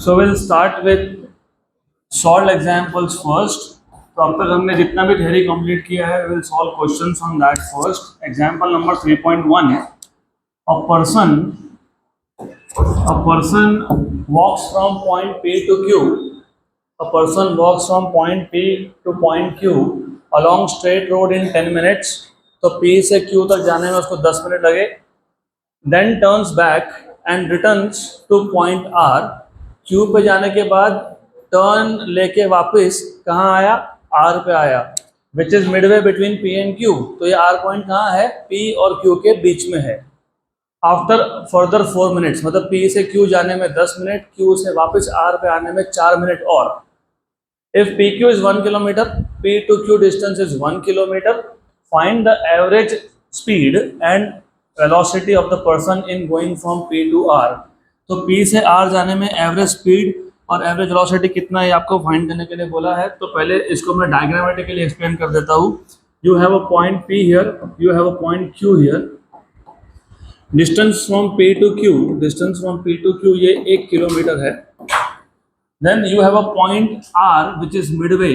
So we'll start with solved examples first. तो अब तक हमने जितना भी थ्योरी कंप्लीट किया है, we'll solve questions on that first. Example number 3.1. A person walks from point P to Q. A person walks from point P to point Q along straight road in 10 minutes. तो P से Q तक जाने में उसको 10 minute लगे. Then turns back and returns to point R. Q पे जाने के बाद टर्न लेके वापस कहाँ आया? R पे आया, विच is midway between P and Q. तो ये R पॉइंट कहाँ है? P और Q के बीच में है. आफ्टर फर्दर 4 मिनट्स, मतलब P से Q जाने में 10 मिनट, Q से वापस R पे आने में 4 मिनट और. If PQ is 1 kilometre, P to Q distance is 1 kilometre, find the average speed and velocity of the person in going from P to R. तो P से R जाने में एवरेज स्पीड और average velocity कितना है आपको find करने के लिए बोला है. तो पहले इसको मैं डायग्रामेटिकली एक्सप्लेन कर देता हूँ. You have a point P here, you have a point Q here. Distance from P to Q, distance from P to Q ये 1 किलोमीटर है. Then you have a point R which is midway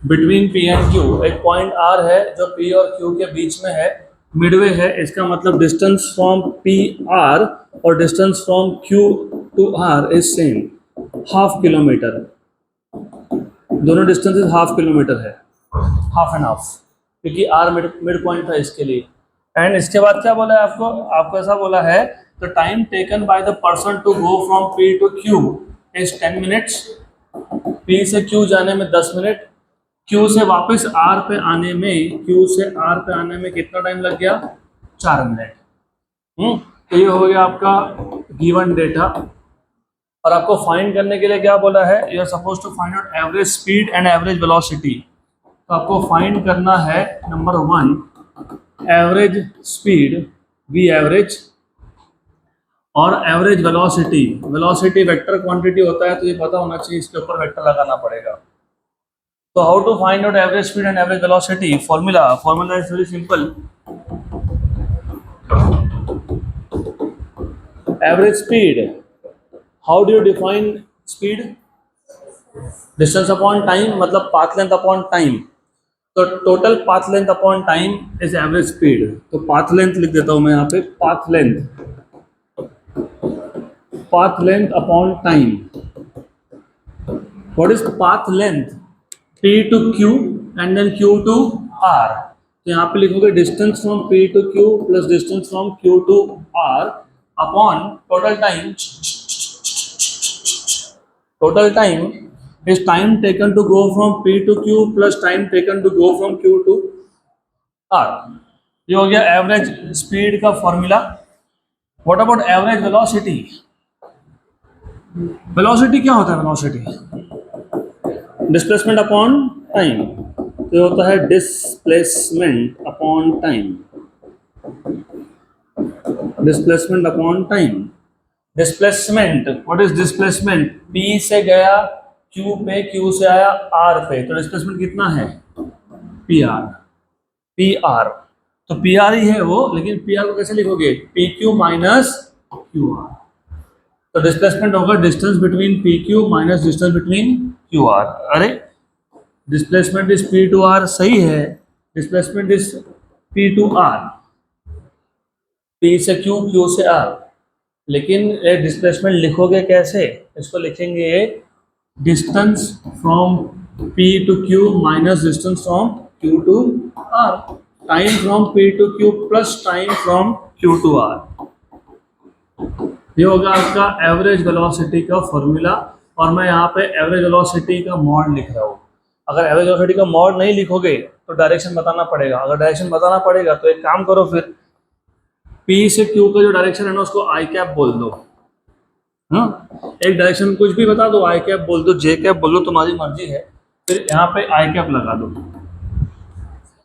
between P and Q. एक point R है जो P और Q के बीच में है, Midway है. इसका मतलब डिस्टेंस फ्रॉम P R और distance from Q to R is same, half kilometre. दोनों डिस्टेंसेस हाफ किलोमीटर है, हाफ एंड हाफ, क्योंकि R मिड पॉइंट था इसके लिए. एंड इसके बाद क्या बोला है आपको ऐसा बोला है, the time taken by the person to go from P to Q is 10 minutes. P से Q जाने में 10 मिनट, Q से वापस R पे आने में कितना टाइम लग गया? 4 मिनट. तो ये हो गया आपका गिवन डेटा. और आपको फाइंड करने के लिए क्या बोला है? You are suppose to find out average speed and average velocity. तो आपको फाइंड करना है number 1 average speed, V average, और average velocity. Velocity vector quantity होता है, तो ये पता होना चाहिए, इसके ऊपर वेक्टर लगाना पड़ेगा. तो how to find out average speed and average velocity? Formula is very simple. Average speed, how do you define speed? Distance upon time, मतलब पाथ लेंथ अपॉन टाइम. तो total path length upon time is average speed. तो path length लिख देता हूं मैं यहाँ पे, path length upon time. What is path length? P to Q and then Q to R. तो यहाँ पे लिखोगे distance from P to Q plus distance from Q to R upon total time. Total time is time taken to go from P to Q plus time taken to go from Q to R. ये हो गया average speed का formula. What about average velocity? Velocity क्या होता है? Velocity displacement upon time. तो होता है displacement upon time. Displacement upon time. Displacement, what is displacement? P से गया Q पे, Q से आया R पे, तो डिस्प्लेसमेंट कितना है? PR. तो PR ही है वो, लेकिन PR को कैसे लिखोगे? PQ minus QR. तो डिस्प्लेसमेंट होगा distance between PQ minus distance between QR. अरे displacement is P to R, सही है. Displacement is P to R, P से Q, Q से R. लेकिन ये डिस्प्लेसमेंट लिखोगे कैसे? इसको लिखेंगे distance from P to Q minus distance from Q to R. Time from P to Q plus time from Q to R. ये होगा आपका एवरेज वेलोसिटी का फॉर्मूला. और मैं यहाँ पे एवरेज वेलोसिटी का मॉड लिख रहा हूँ. अगर एवरेज वेलोसिटी का मॉड नहीं लिखोगे तो डायरेक्शन बताना पड़ेगा. अगर डायरेक्शन बताना पड़ेगा तो एक काम करो, फिर P से Q का जो डायरेक्शन है ना, उसको आई कैप बोल दो. एक डायरेक्शन कुछ भी बता दो, आई कैप बोल दो, जे कैप बोल दो, तुम्हारी मर्जी है. फिर यहाँ पे आई कैप लगा दो.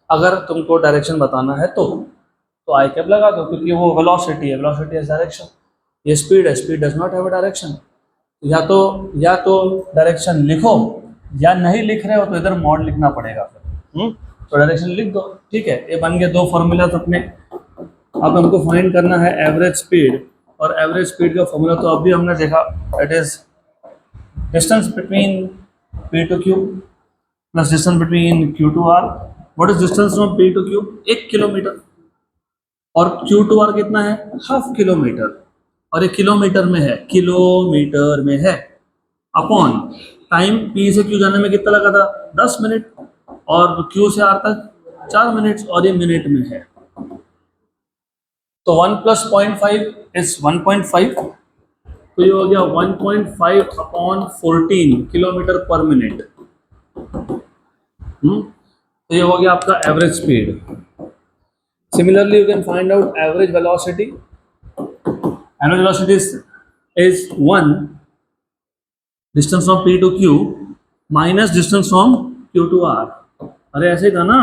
अगर तुमको डायरेक्शन बताना है तो आई कैप लगा दो, क्योंकि वो वेलोसिटी है, वेलोसिटी इज डायरेक्शन. ये स्पीड है, speed does not have a direction. या तो डायरेक्शन लिखो, या नहीं लिख रहे हो तो इधर मॉड लिखना पड़ेगा फिर. तो डायरेक्शन लिख दो. ठीक है, ये बन गए 2 फॉर्मूला अपने. अब हमको फाइंड करना है एवरेज स्पीड और एवरेज स्पीड का फॉर्मूला तो अभी हमने देखा, it is distance between P to Q plus distance between Q to R. What is distance from P to Q? 1 kilometre. और Q to R कितना है? Half kilometre. और ये किलोमीटर में है, किलोमीटर में है. अपॉन टाइम P से Q जाने में कितना लगा था? 10 मिनट. और Q से R तक 4 मिनट, और ये मिनट में है. तो 1 प्लस 0.5 इज 1.5. तो ये हो गया 1.5 अपॉन 14 किलोमीटर पर मिनट. तो ये हो गया आपका average speed. Similarly you can find out average velocity. Average velocity is 1 distance from P to Q minus distance from Q to R. अरे ऐसे ही था ना,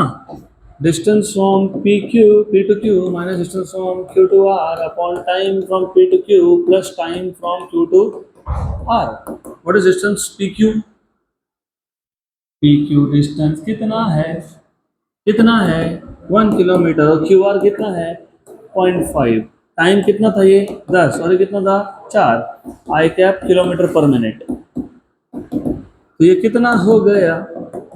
distance from P to Q minus distance from Q to R upon time from P to Q plus time from Q to R. What is distance PQ? PQ distance कितना है? 1 kilometre. और QR कितना है? 0.5. Time कितना था? ये 10. और ये कितना था? 4. आई कैप किलोमीटर पर मिनट. तो ये कितना हो गया?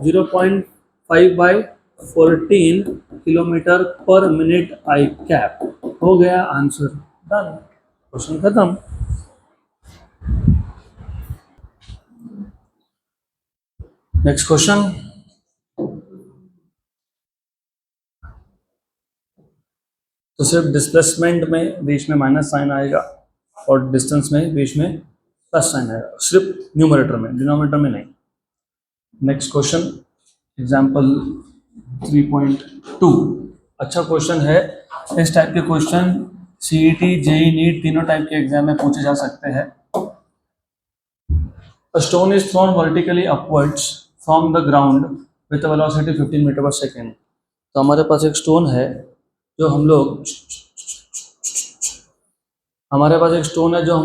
0.5 बाई 14 किलोमीटर पर मिनट आई कैप. हो गया आंसर. डन. क्वेश्चन खत्म. Next question. तो सिर्फ डिस्प्लेसमेंट में बीच में माइनस साइन आएगा और डिस्टेंस में बीच में प्लस साइन आएगा, सिर्फ न्यूमरेटर में, डिनोमिनेटर में नहीं. Next question, example 3.2. अच्छा क्वेश्चन है. इस टाइप के क्वेश्चन CET, JEE, नीट तीनों टाइप के एग्जाम में पूछे जा सकते हैं. A stone is thrown vertically upwards from the ground with a velocity 15 metre per second. तो हमारे पास एक स्टोन है जो हम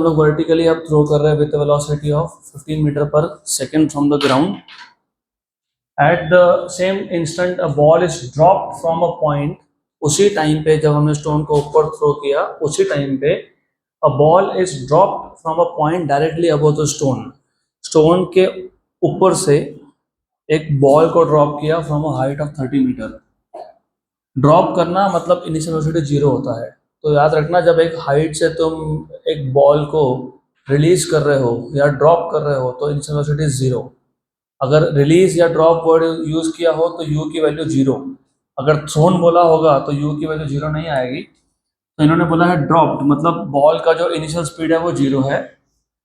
लोग वर्टिकली अब थ्रो कर रहे हैं with velocity of 15 metre per second from the ground. At the same instant a ball is dropped from a point. उसी टाइम पे जब हमने स्टोन को ऊपर थ्रो किया, उसी टाइम पे a ball is dropped from a point directly above the stone. Stone के ऊपर से एक बॉल को ड्रॉप किया from a height of 30 metre. Drop करना मतलब इनिशियल वेलोसिटी 0 होता है. तो याद रखना, जब एक हाइट से तुम एक बॉल को रिलीज कर रहे हो या ड्रॉप कर रहे हो तो इनिशियल वेलोसिटी 0. अगर रिलीज या ड्रॉप वर्ड यूज किया हो तो u की वैल्यू 0. अगर थ्रोन बोला होगा तो u की वैल्यू 0 नहीं आएगी. तो इन्होंने बोला है ड्रॉप्ड, मतलब बॉल का जो इनिशियल स्पीड है वो 0 है.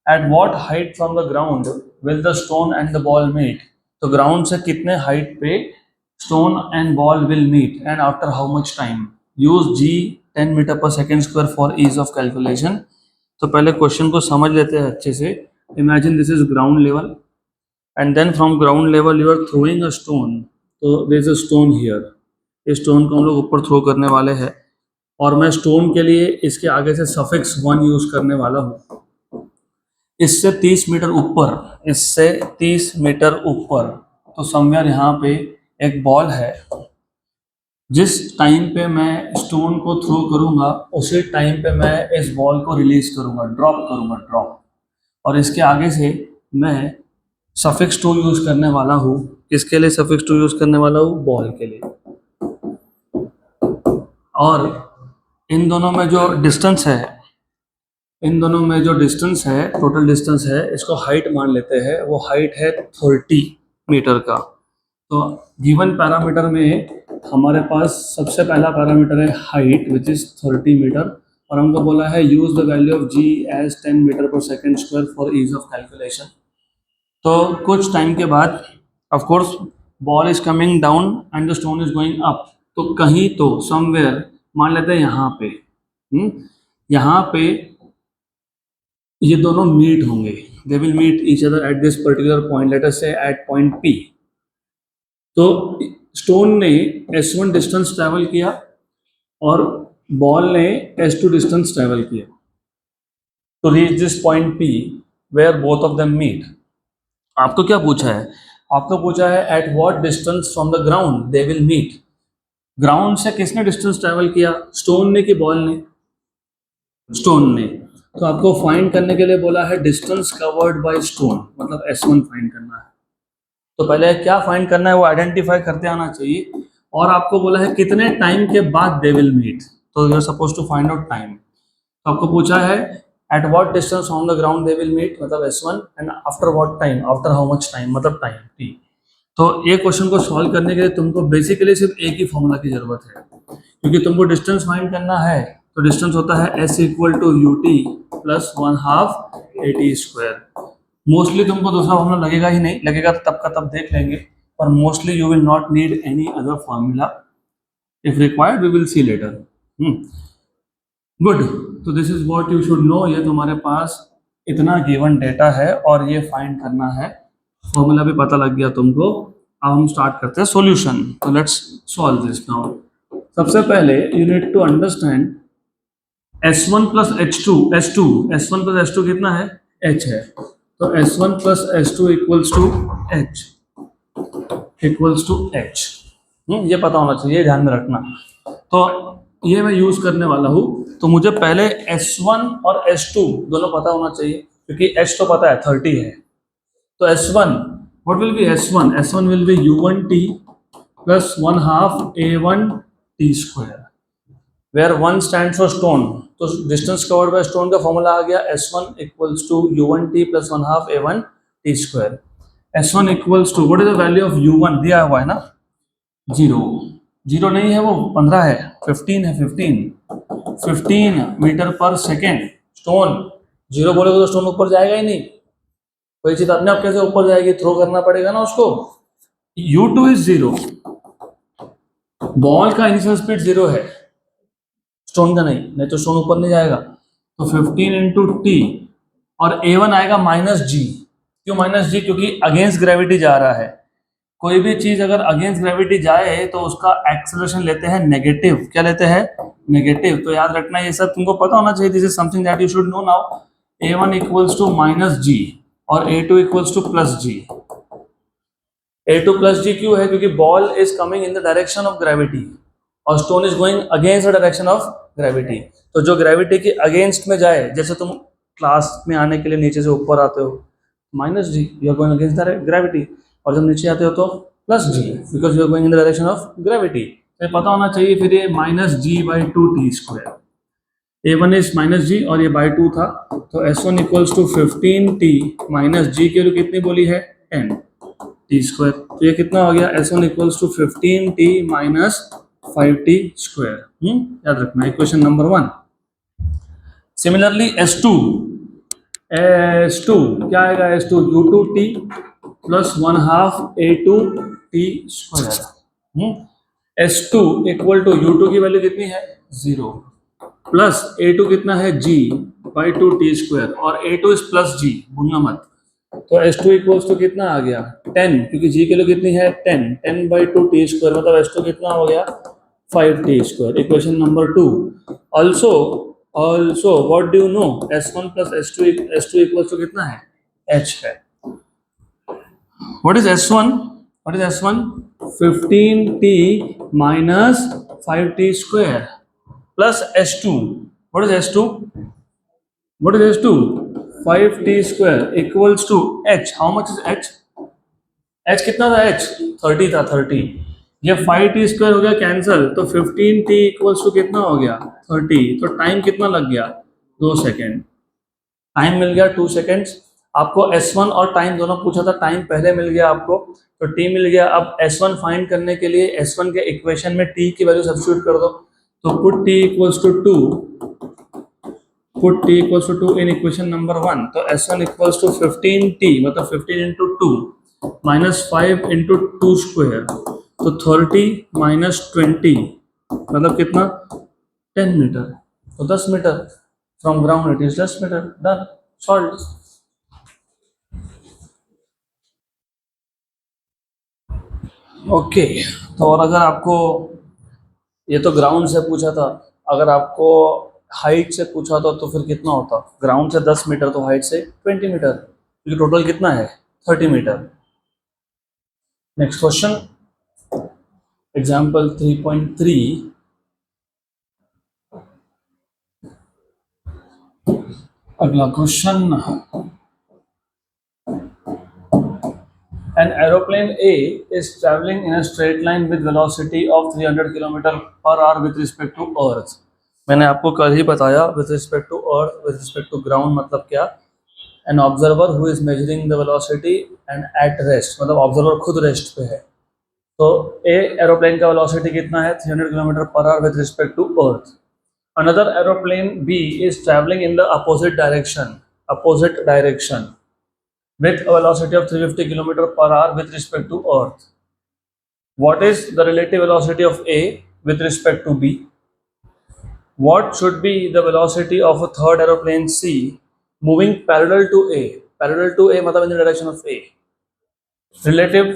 At what height from the ground will the stone and the ball meet. तो ग्राउंड से कितने हाइट पे stone and ball will meet and after how much time. use G 10 metre per second square for ease of calculation. तो पहले question को समझ लेते हैं अच्छे से. Imagine this is ground level and then from ground level you are throwing a stone. तो there is a stone here. इस स्टोन को हम लोग ऊपर थ्रो करने वाले हैं और मैं स्टोन के लिए इसके आगे से सफिक्स 1 यूज करने वाला हूँ. इससे 30 मीटर ऊपर तो समवेयर यहाँ पे एक बॉल है. जिस टाइम पे मैं स्टोन को थ्रो करूंगा उसी टाइम पे मैं इस बॉल को रिलीज करूंगा, ड्रॉप. और इसके आगे से मैं सफिक्स 2 यूज करने वाला हूँ. किसके लिए सफिक्स 2 यूज करने वाला हूँ? बॉल के लिए. और इन दोनों में जो डिस्टेंस है, टोटल डिस्टेंस है, इसको हाइट मान लेते हैं. वो हाइट है 30 मीटर का. तो गिवन पैरामीटर में हमारे पास सबसे पहला पैरामीटर है हाइट विच इज 30 मीटर. और हमको बोला है use the value of G as 10 metre per second square for ease of calculation. तो कुछ टाइम के बाद of course ball is coming down and the stone is going up. तो कहीं तो समवेयर मान लेते हैं यहाँ पे ये दोनों मीट होंगे. They will meet each other at this particular point, let us say at point P. तो स्टोन ने S1 डिस्टेंस ट्रैवल किया और बॉल ने S2 डिस्टेंस ट्रैवल किया to reach this point P where both of them meet. आपको क्या पूछा है? आपको पूछा है at what distance from the ground they will meet. Ground से किसने डिस्टेंस ट्रैवल किया? स्टोन ने कि बॉल ने? स्टोन ने. तो आपको फाइंड करने के लिए बोला है डिस्टेंस कवर्ड बाय स्टोन, मतलब S1 फाइंड करना है। तो पहले क्या फाइंड करना है वो आइडेंटिफाई करते आना चाहिए, और आपको बोला है कितने टाइम के बाद दे विल मीट, तो you are suppose to find out time. तो आपको पूछा है at what distance on the ground they will meet, मतलब S1, and after what time, after how much time, मतलब टाइम T। तो ये क्वेश्चन को सॉल्व करने के लिए तुमको बेसिकली सिर्फ एक ही फॉर्मूला की जरूरत है, क्योंकि तुमको डिस्टेंस फाइंड करना है। तो डिस्टेंस होता है S equal to UT plus 1/2 AT square. Mostly तुमको दूसरा फॉर्मूला लगेगा ही नहीं, लगेगा तो तब का तब देख लेंगे, पर mostly you will not need any other formula, if required we will see later. Good, तो this is what you should know. ये तुम्हारे पास इतना गिवन डेटा है और ये फाइंड करना है, फॉर्मूला भी पता लग गया तुमको। अब हम स्टार्ट करते हैं सॉल्यूशन। तो लेट्स सॉल्व दिस नाउ। सबसे पहले you need to understand S1 plus H2, S1 plus H2 कितना है, H है। तो S1 plus H2 equals to H, equals to H। ये पता होना चाहिए, ध्यान में रखना। तो ये मैं यूज करने वाला हूँ, तो मुझे पहले S1 और S2 दोनों पता होना चाहिए, क्योंकि H तो पता है 30 है। तो S1, what will be S1? S1 will be U1T plus 1/2 A1T square, where 1 stands for stone. तो distance covered by stone का फॉर्मूला आ गया S1 equals to U1T plus 1/2 A1T square. S1 equals to, what is the value of U1 दिया हुआ है ना, 0 नहीं है, वो 15 है, 15 है, 15 मीटर पर सेकेंड। स्टोन 0 बोलेगा तो स्टोन ऊपर जाएगा ही नहीं, कोई चीज अपने आप कैसे ऊपर जाएगी, थ्रो करना पड़ेगा ना उसको। U2 इज 0, बॉल का इनिशियल स्पीड 0 है, स्टोन का नहीं तो स्टोन ऊपर नहीं जाएगा। तो 15 इंटू टी, और A1 आएगा -G। क्यों -G? क्योंकि अगेंस्ट ग्रेविटी जा रहा है। कोई भी चीज अगर अगेंस्ट ग्रेविटी जाए तो उसका एक्सेलरेशन लेते हैं नेगेटिव। क्या लेते हैं? नेगेटिव। तो याद रखना, ये सब तुमको पता होना चाहिए। This is something that you should know now. A1 equals to -G और A2 equals to +G। A2 +G क्यों है? क्योंकि ball is coming in the direction of gravity और stone is going against the direction of gravity. तो जो gravity के against में जाए, जैसे तुम क्लास में आने के लिए नीचे से ऊपर आते हो -G, you are going against the gravity, और जब नीचे आते हो तो +G, because you are going in the direction of gravity. तो पता होना चाहिए फिर ये -G/2T square. A1 is -G और ये /2 था, तो S1 equals to 15T -G की वैल्यू कितनी बोली है? 10T square. तो ये कितना हो गया? S1 equals to 15T - 5T square. याद रखना, इक्वेशन नंबर 1। सिमिलरली S2 क्या आएगा? S2 U2T plus 1/2 A2T square. S2 equal to U2 की वैल्यू कितनी है? 0, प्लस A2 कितना है? G/2T स्क्वायर, और A2 इज +G, भूलना मत। तो S2 इक्वल्स टू कितना आ गया? 10, क्योंकि G की वैल्यू कितनी है? 10/2T स्क्वायर, मतलब S2 कितना हो गया? 5T square. Equation number 2। Also what do you know? S1 plus S2 equals to कितना है? H है। What is S1? What is S1? 15T minus 5T square plus S2. What is S2? What is S2? 5T square equals to H. How much is H? H कितना था? H 30 था, 30। ये 5T square हो गया cancel, तो 15T equals to कितना हो गया? 30। तो टाइम कितना लग गया? 2 सेकेंड। टाइम मिल गया 2 सेकेंड्स। आपको S1 और टाइम दोनों पूछा था, टाइम पहले मिल गया आपको, तो T मिल गया। अब S1 फाइंड करने के लिए S1 के इक्वेशन में T की वैल्यू सब्स्टिट्यूट कर दो। तो put T equals to 2, put T equals to 2 in equation number 1। तो S1 इक्वल्स टू 15T, मतलब 15 इंटू 2 माइनस 5 इंटू 2 स्क्वायर, तो 30 माइनस 20 मतलब कितना? 10 मीटर। तो 10 metre from ground it is 10 metre. Done, solve. Okay, तो और अगर आपको, ये तो ग्राउंड से पूछा था, अगर आपको हाइट से पूछा था तो फिर कितना होता? ग्राउंड से 10 मीटर, तो हाइट से 20 मीटर, क्योंकि टोटल कितना है? 30 मीटर। Next question, example 3.3। अगला question, an aeroplane A is traveling in a straight line with velocity of 300 km per hour with respect to earth. मैंने आपको कल ही बताया with respect to earth, with respect to ground मतलब क्या, an observer who is measuring the velocity and at rest, मतलब observer खुद rest पे है, तो ए एरोप्लेन का वेलोसिटी कितना है 300 kilometre per hour with respect to earth. Another aeroplane B is travelling in the opposite direction with a velocity of 350 km per hour with respect to earth. What is the relative velocity of A with respect to B? What should be the velocity of a third aeroplane C moving parallel to A? Parallel to A मतलब in the direction of A. Relative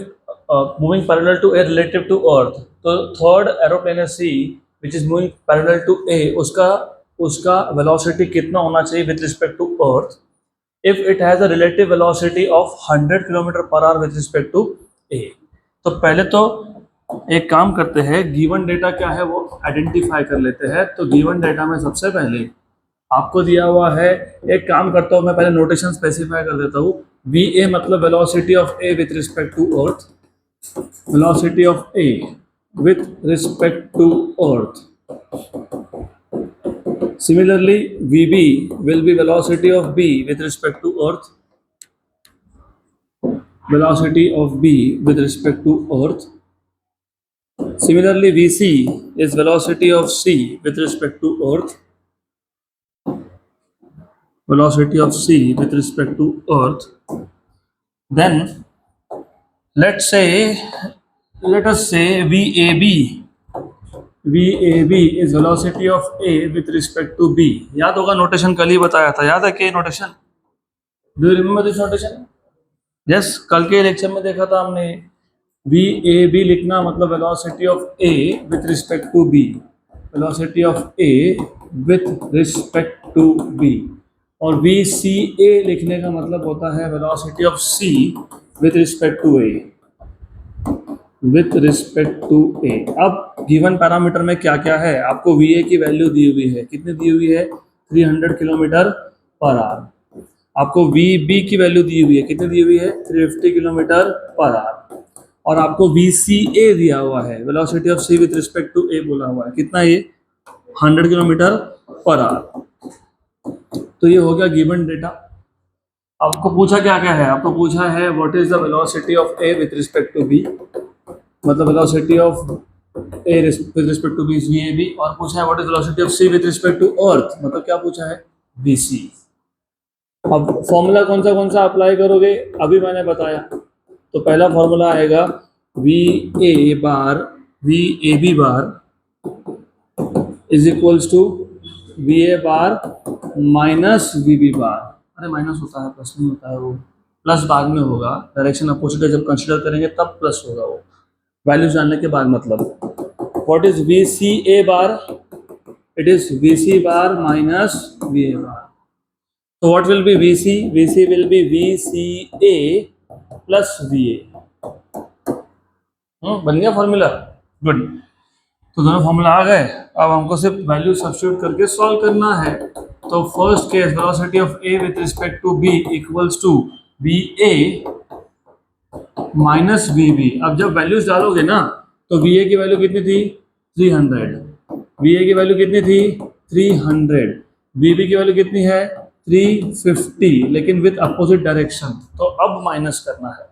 moving parallel to A relative to earth. तो third aeroplane है C which is moving parallel to A, उसका velocity कितना होना चाहिए with respect to earth if it has a relative velocity of 100 km per hour with respect to A. तो पहले तो एक काम करते हैं, गिवन डेटा क्या है वो आइडेंटिफाई कर लेते हैं. तो गिवन डेटा में सबसे पहले आपको दिया हुआ है, एक काम करता हूँ मैं पहले नोटेशन स्पेसिफाई कर देता हूँ. वी ए मतलब velocity of A with respect to earth, velocity of A with respect to earth. Similarly, Vb will be velocity of B with respect to Earth. Velocity of B with respect to Earth. Similarly, Vc is velocity of C with respect to Earth. Velocity of C with respect to Earth. Then, let us say VAB is velocity of A with respect to B. याद होगा notation कल ही बताया था, याद है क्या notation? Do you remember this notation? Yes, कल के लेक्चर में देखा था हमने. VAB लिखना मतलब velocity of A with respect to B, velocity of A with respect to B. और VCA लिखने का मतलब होता है velocity of C with respect to A, with respect to A. अब गिवन पैरामीटर में क्या क्या है, आपको VA की वैल्यू दी हुई है, कितनी दी हुई है 300 किलोमीटर पर आवर. आपको VB की वैल्यू दी हुई है, कितनी दी हुई है 350 किलोमीटर पर आवर. और आपको VCA दिया हुआ है, velocity of C with respect to A बोला हुआ है, कितना ये 100 किलोमीटर पर आवर. तो ये हो गया गिवन डेटा. आपको पूछा क्या क्या है, आपको पूछा है what is the velocity of A with respect to B, मतलब velocity of A with respect to B is VAB. और पूछा है what is velocity of C with respect to earth, मतलब क्या पूछा है VC. अब फॉर्मूला कौन सा अप्लाई करोगे, अभी मैंने बताया. तो पहला फॉर्मूला आएगा VAB is equals to VA bar minus VB bar. अरे माइनस होता है, प्लस नहीं होता है, वो प्लस बाद में होगा, डायरेक्शन अपोजिट है, जब कंसिडर करेंगे तब प्लस होगा, वो वैल्यू जानने के बाद. मतलब what is VCA bar, it is VC bar minus VA बार. तो what will be VC will be VCA plus VA. बन गया फॉर्मूला, गुड. तो दोनों फॉर्मूला आ गए. अब हमको सिर्फ वैल्यू सब्स्टिट्यूट करके सॉल्व करना है. तो first case velocity of A with respect to B equals to VA minus VB. अब जब वैल्यूज डालोगे ना तो VA की वैल्यू कितनी थी 300, VA की वैल्यू कितनी थी 300, VB की वैल्यू कितनी है 350, लेकिन विथ अपोजिट डायरेक्शन. तो अब माइनस करना है.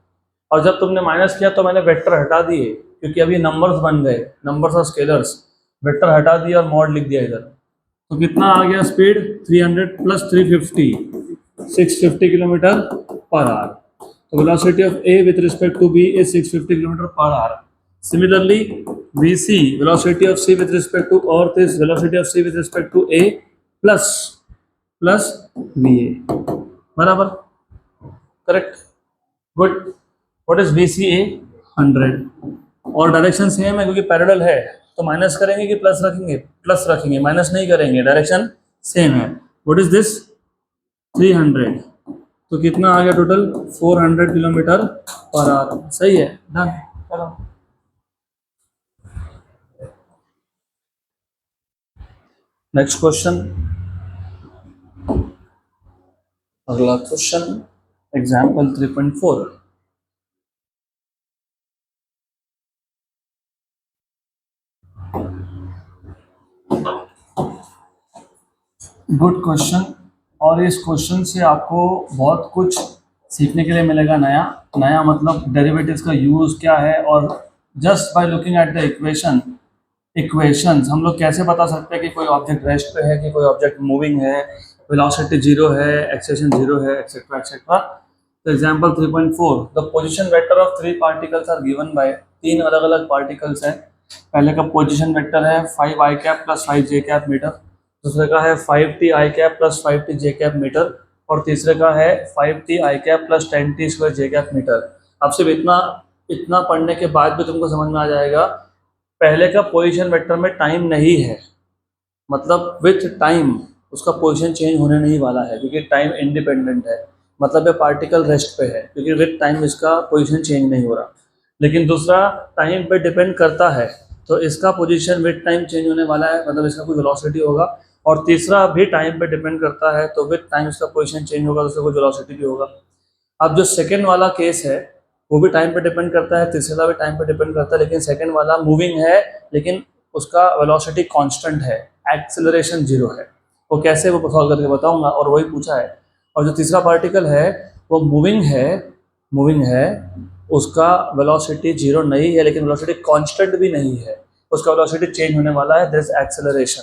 और जब तुमने माइनस किया तो मैंने वेक्टर हटा दिए, क्योंकि अभी नंबर्स बन गए, नंबर्स और स्केलर्स. वेक्टर हटा दिया और मॉड लिख दिया इधर. तो कितना आ गया speed 300 plus 350, 650 kilometre per hour. तो velocity of A with respect to B is 650 kilometre per hour. Similarly VC, velocity of C with respect to earth is velocity of C with respect to A plus VA. बराबर, correct, good. What is VCA 100. और direction same है क्योंकि parallel है, तो minus करेंगे कि plus रखेंगे, plus रखेंगे, माइनस नहीं करेंगे, डायरेक्शन सेम है. What is this 300. तो कितना आ गया टोटल 400 किलोमीटर पर आवर. सही है, डन. चलो नेक्स्ट क्वेश्चन. अगला क्वेश्चन एग्जाम्पल 3.4। Good question. और इस क्वेश्चन से आपको बहुत कुछ सीखने के लिए मिलेगा। नया नया मतलब डेरिवेटिव्स का यूज़ क्या है, और just by looking at the equations हम लोग कैसे बता सकते हैं कि कोई ऑब्जेक्ट रेस्ट पे है, कि कोई ऑब्जेक्ट मूविंग है, वेलोसिटी जीरो है, एक्सेलेरेशन जीरो है, एक्सेट्रा एक्सेट्रा। तो example 3.4, the position vector of three particles are given by, तीन अलग अलग पार्टिकल्स हैं। पहले का पोजीशन वेक्टर है 5 i cap plus 5 j cap metre, दूसरे का है 5 t i cap plus 5 t j cap metre, और तीसरे का है 5 t i cap plus 10 t square j cap metre. अब सिर्फ इतना इतना पढ़ने के बाद भी तुमको समझ में आ जाएगा। पहले का पोजीशन वेक्टर में टाइम नहीं है, मतलब विथ टाइम उसका पोजीशन चेंज होने नहीं वाला है, क्योंकि टाइम इंडिपेंडेंट है। मतलब ये पार्टिकल रेस्ट पे है, क्योंकि विथ टाइम इसका पोजीशन चेंज नहीं हो रहा। लेकिन दूसरा टाइम पे डिपेंड करता है, तो इसका पोजीशन विथ टाइम चेंज होने वाला है, मतलब इसका कोई वेलोसिटी होगा। और तीसरा भी टाइम पे डिपेंड करता है, तो विथ टाइम इसका पोजीशन चेंज होगा, तो उसका कोई वेलोसिटी भी होगा। अब जो सेकेंड वाला केस है वो भी टाइम पे डिपेंड करता है, तीसरा भी टाइम पे डिपेंड करता है, लेकिन सेकेंड वाला मूविंग है, लेकिन उसका वेलोसिटी कांस्टेंट है, एक्सेलरेशन जीरो है। वो कैसे, वो सॉल्व करके बताऊंगा, और वही पूछा है। और जो तीसरा पार्टिकल है वो मूविंग है, उसका वेलोसिटी जीरो नहीं है, लेकिन वेलोसिटी कांस्टेंट भी नहीं है, उसका वेलोसिटी चेंज होने वाला है, this acceleration.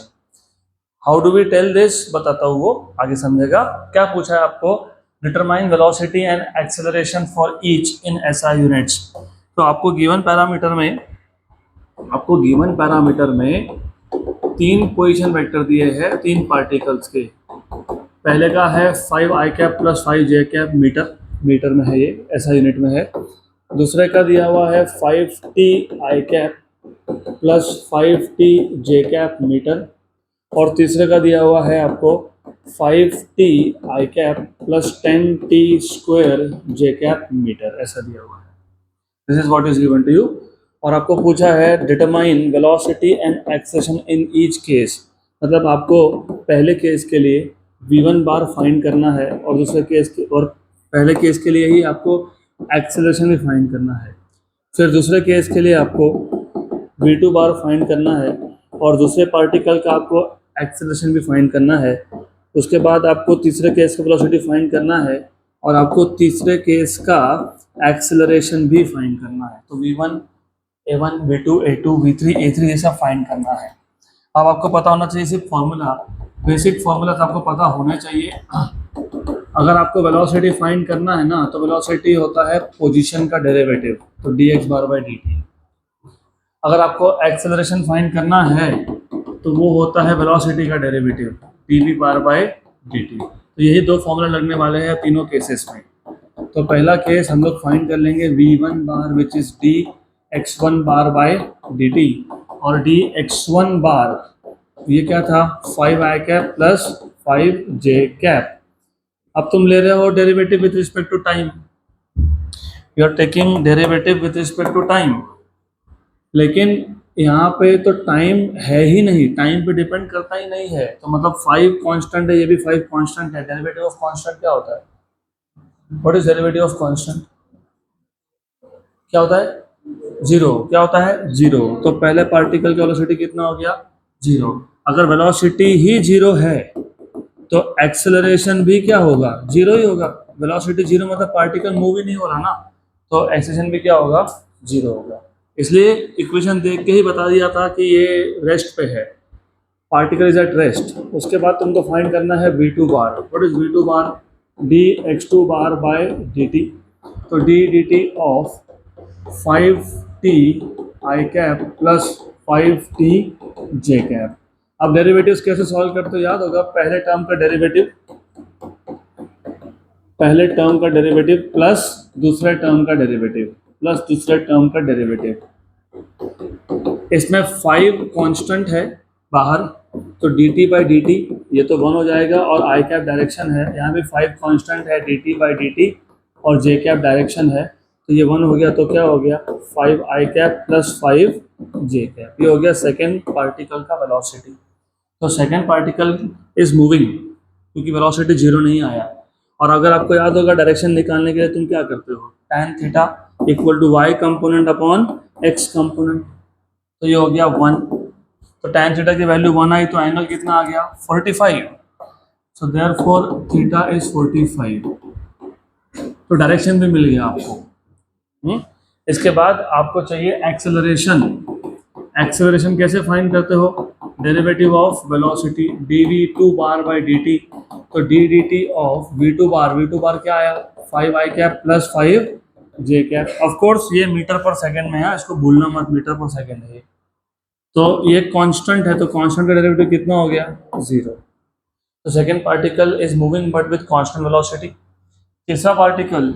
How do we tell this, बताता हूँ, वो आगे समझेगा। क्या पूछा है आपको, determine velocity and acceleration for each in SI units. तो आपको गिवन पैरामीटर में तीन पोजीशन वेक्टर दिए हैं तीन पार्टिकल्स के। पहले का है 5 i cap plus 5 j cap metre में है, ये ऐसा यूनिट में है। दूसरे का दिया हुआ है 5 t i cap plus 5 t j cap metre, और तीसरे का दिया हुआ है आपको 5 t i cap plus 10 t square j cap metre, ऐसा दिया हुआ है। This is what is given to you. और आपको पूछा है determine velocity and acceleration in each case, मतलब आपको पहले केस के लिए v1 बार फाइंड करना है, और दूसरे केस के, और पहले केस के लिए ही आपको एक्सेलरेशन भी फाइंड करना है। फिर दूसरे केस के लिए आपको v2 बार फाइंड करना है, और दूसरे पार्टिकल का आपको एक्सेलरेशन भी फाइंड करना है। उसके बाद आपको तीसरे केस का वेलोसिटी फाइंड करना है, और आपको तीसरे केस का एक्सेलरेशन भी फाइंड करना है। तो v1 a1 v2 a2 v3 a3 ये सब फाइंड करना है। अब आपको पता होना चाहिए सिर्फ फॉर्मूला, बेसिक फॉर्मूला तो आपको पता होना चाहिए। अगर आपको वेलोसिटी फाइंड करना है ना, तो वेलोसिटी होता है पोजीशन का डेरिवेटिव, तो dx बार बाय dt। अगर आपको एक्सेलरेशन फाइंड करना है तो वो होता है वेलोसिटी का derivative, dv bar by dt। तो यही दो फॉर्मूला लगने वाले हैं तीनों केसेस में। तो पहला केस हम लोग फाइंड कर लेंगे v1 bar which is dx1 bar by dt, और dx1 बार ये क्या था 5 i cap plus 5 j cap. अब तुम ले रहे हो derivative with respect to time, you are taking derivative with respect to time, लेकिन यहाँ पे तो टाइम है ही नहीं, टाइम पे डिपेंड करता ही नहीं है। तो मतलब 5 कांस्टेंट है, ये भी 5 कांस्टेंट है। डेरिवेटिव ऑफ कांस्टेंट क्या होता है, what is derivative of constant, क्या होता है, जीरो। क्या होता है, जीरो। तो पहले पार्टिकल का वेलोसिटी कितना हो गया, जीरो। अगर वेलोसिटी ही जीरो है तो एक्सेलरेशन भी क्या होगा, जीरो ही होगा। वेलोसिटी जीरो मतलब पार्टिकल मूव ही नहीं हो रहा ना, तो एक्सेलरेशन भी क्या होगा, जीरो होगा। इसलिए इक्वेशन देख के ही बता दिया था कि ये रेस्ट पे है, पार्टिकल इज एट रेस्ट। उसके बाद तुमको फाइंड करना है v2 bar. What is v2 bar, dx2 bar by dt। तो dt of 5t i cap plus 5t j cap. अब डेरिवेटिव्स कैसे सॉल्व करते हो याद होगा, पहले टर्म का डेरिवेटिव प्लस दूसरे टर्म का डेरिवेटिव प्लस दूसरे टर्म का डेरिवेटिव। इसमें 5 कांस्टेंट है बाहर, तो dt बाई dt ये तो 1 हो जाएगा, और आई कैप डायरेक्शन है, यहाँ भी 5 कांस्टेंट है dt बाई dt, और जे कैप डायरेक्शन है, तो ये 1 हो गया। तो क्या हो गया 5 i cap plus 5 j cap, ये हो गया सेकेंड पार्टिकल का वेलोसिटी। तो सेकेंड पार्टिकल इज मूविंग, क्योंकि वेलोसिटी जीरो नहीं आया। और अगर आपको याद होगा डायरेक्शन निकालने के लिए तुम क्या करते हो, tan theta equal to y component upon x component, तो ये हो गया 1। तो tan थीटा की वैल्यू 1 आई तो एंगल कितना आ गया 45, सो देयरफॉर थीटा इज 45। तो डायरेक्शन भी मिल गया आपको। इसके बाद आपको चाहिए एक्सेलरेशन। एक्सेलरेशन कैसे फाइंड करते हो, derivative of velocity dv2 bar by dt, तो dt ऑफ v2 बार क्या आया 5i cap plus 5j cap. Of course ये मीटर पर सेकंड में है, इसको भूलना मत, मीटर पर सेकंड है। तो ये कांस्टेंट है, तो कांस्टेंट का डेरिवेटिव कितना हो गया 0। तो second particle is moving but with constant velocity. तीसरा पार्टिकल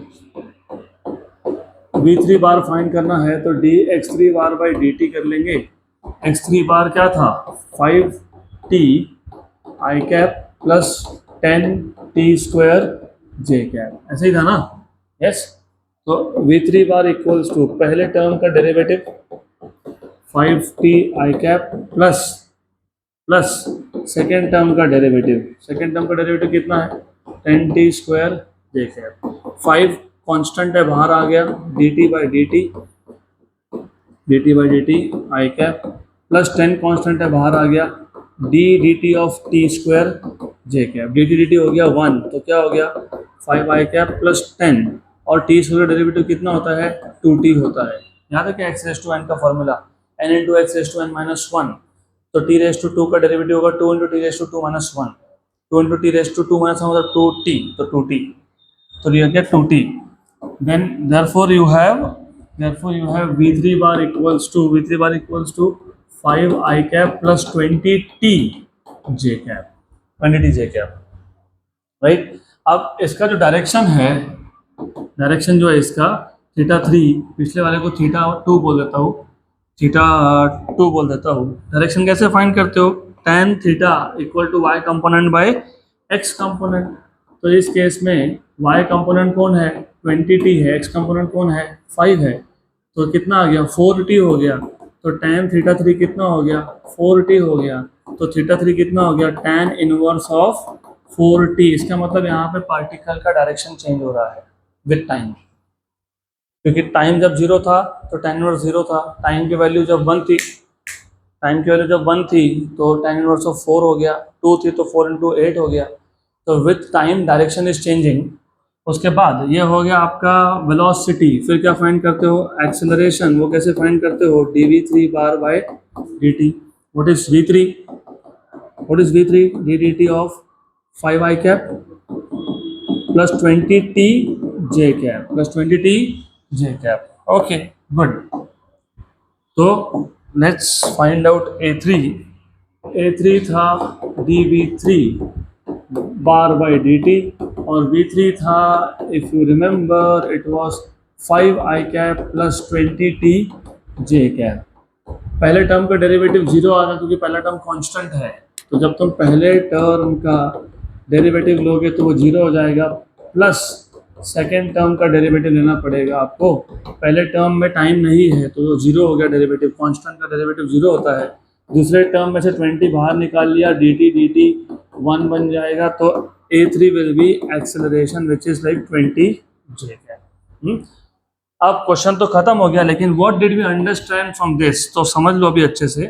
v3 बार फाइंड करना है, तो dx3 बार बाई dt कर लेंगे। x3 बार क्या था 5t i cap plus 10t square j cap, ऐसे ही था ना, यस। तो v3 बार इक्वल्स टू पहले टर्म का derivative 5t i cap plus second term का डेरिवेटिव, सेकेंड टर्म का डेरिवेटिव कितना है 10t square j cap. 5 constant है बाहर आ गया, dt by dt i cap plus 10 constant है बाहर आ गया, dt of t square j cap. dt हो गया 1, तो क्या हो गया 5i कैप प्लस 10, और t स्क्वायर डेरिवेटिव कितना होता है 2t होता है। याद है क्या x रेस टू n का formula n into x raise to n minus 1, तो t रेस टू 2 का डेरिवेटिव होगा 2 into t raise to 2 minus 1, 2 into t raise to 2 minus 1 मतलब 2t, तो 2t, तो ये क्या 2t। then therefore you have v3 bar equals to 5i cap plus 20t j cap, right. अब इसका जो डायरेक्शन है, डायरेक्शन जो है इसका थीटा 3, पिछले वाले को थीटा 2 बोल देता हूँ। डायरेक्शन कैसे फाइंड करते हो, tan theta equal to y component by x component. तो इस केस में y कंपोनेंट कौन है 20t है, x कंपोनेंट कौन है 5 है, तो कितना आ गया 4t हो गया। तो tan थीटा 3 कितना हो गया 4t हो गया, तो थीटा 3 कितना हो गया tan इनवर्स ऑफ 4t। इसका मतलब यहाँ पे पार्टिकल का डायरेक्शन चेंज हो रहा है विथ टाइम, क्योंकि टाइम जब 0 था तो tan इनवर्स 0 था, टाइम की वैल्यू जब 1 थी, तो tan इनवर्स ऑफ 4 हो गया, 2 थी तो 4 इंटू 8 हो गया। तो with time direction is changing. उसके बाद ये हो गया आपका वेलोसिटी। फिर क्या फाइंड करते हो एक्सेलरेशन, वो कैसे फाइंड करते हो dv3 bar by dt। What is v3 dt of 5i cap plus 20t j cap, okay good. तो लेट्स फाइंड आउट a3 था dv3 बार बाई dt, और v3 था if you remember it was 5i cap plus 20t j cap. पहले term का derivative 0 आ गया क्योंकि पहला टर्म कांस्टेंट है, तो जब तुम पहले टर्म का डेरिवेटिव लोगे तो वो 0 हो जाएगा, प्लस सेकेंड टर्म का डेरिवेटिव लेना पड़ेगा आपको। पहले टर्म में टाइम नहीं है तो 0 हो गया डेरिवेटिव, कांस्टेंट का डेरिवेटिव 0 होता है। दूसरे टर्म में से 20 बाहर निकाल लिया, dt 1 बन जाएगा, तो a3 will be acceleration which is like 20 j cap. अब क्वेश्चन तो खत्म हो गया, लेकिन what did we understand from this, तो समझ लो अभी अच्छे से।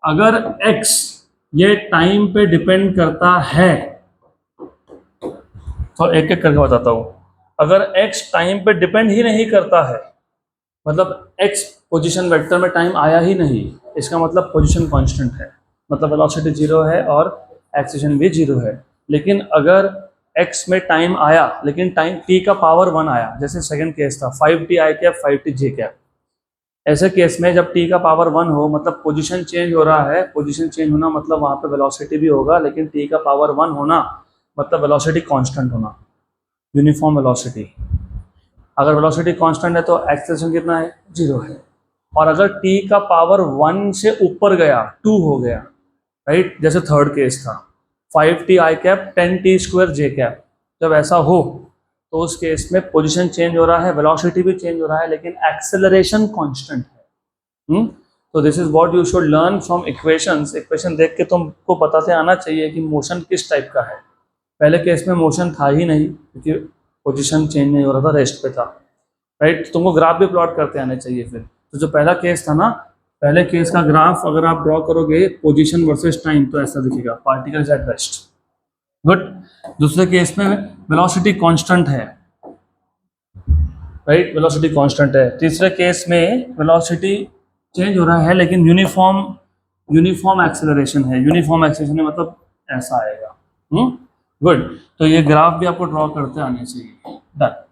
अगर x ये टाइम पे डिपेंड करता है, तो एक एक करके बताता हूँ। अगर x टाइम पे डिपेंड ही नहीं करता है, मतलब x पोजीशन वेक्टर में टाइम आया ही नहीं, इसका मतलब पोजीशन कांस्टेंट है, मतलब वेलोसिटी 0 है और एक्सेलरेशन भी 0 है। लेकिन अगर x में टाइम आया लेकिन टाइम t का पावर 1 आया, जैसे सेकंड केस था 5t i cap 5t j cap, ऐसे केस में जब t का पावर 1 हो मतलब पोजीशन चेंज हो रहा है, पोजीशन चेंज होना मतलब वहाँ पे वेलोसिटी भी होगा, लेकिन t का पावर 1 होना मतलब वेलोसिटी कांस्टेंट होना, यूनिफॉर्म वेलोसिटी। अगर वेलोसिटी कांस्टेंट है तो एक्सेलरेशन कितना है 0 है। और अगर t का पावर 1 से ऊपर गया 2 हो गया, राइट, जैसे थर्ड केस था 5t i cap 10t square j cap, जब ऐसा हो तो उस केस में पोजीशन चेंज हो रहा है, वेलोसिटी भी चेंज हो रहा है, लेकिन एक्सेलरेशन कांस्टेंट है। तो this is what you should learn from equations. Equation देख के तुमको बताते आना चाहिए कि मोशन किस टाइप का है। पहले केस में मोशन था ही नहीं क्योंकि पोजीशन चेंज नहीं हो रहा था, रेस्ट पे था, राइट। तुमको ग्राफ भी प्लॉट करते आने चाहिए फिर। तो जो पहला केस था ना, पहले केस का ग्राफ अगर आप ड्रॉ करोगे पोजीशन वर्सेस टाइम तो ऐसा दिखेगा, पार्टिकल्स एट रेस्ट, गुड। दूसरे केस में वेलोसिटी कांस्टेंट है, राइट, वेलोसिटी कांस्टेंट है। तीसरे केस में वेलोसिटी चेंज हो रहा है लेकिन यूनिफॉर्म एक्सेलरेशन है। यूनिफॉर्म एक्सेलरेशन मतलब ऐसा आएगा, गुड। तो ये ग्राफ भी आपको ड्रॉ करते आने चाहिए, डन।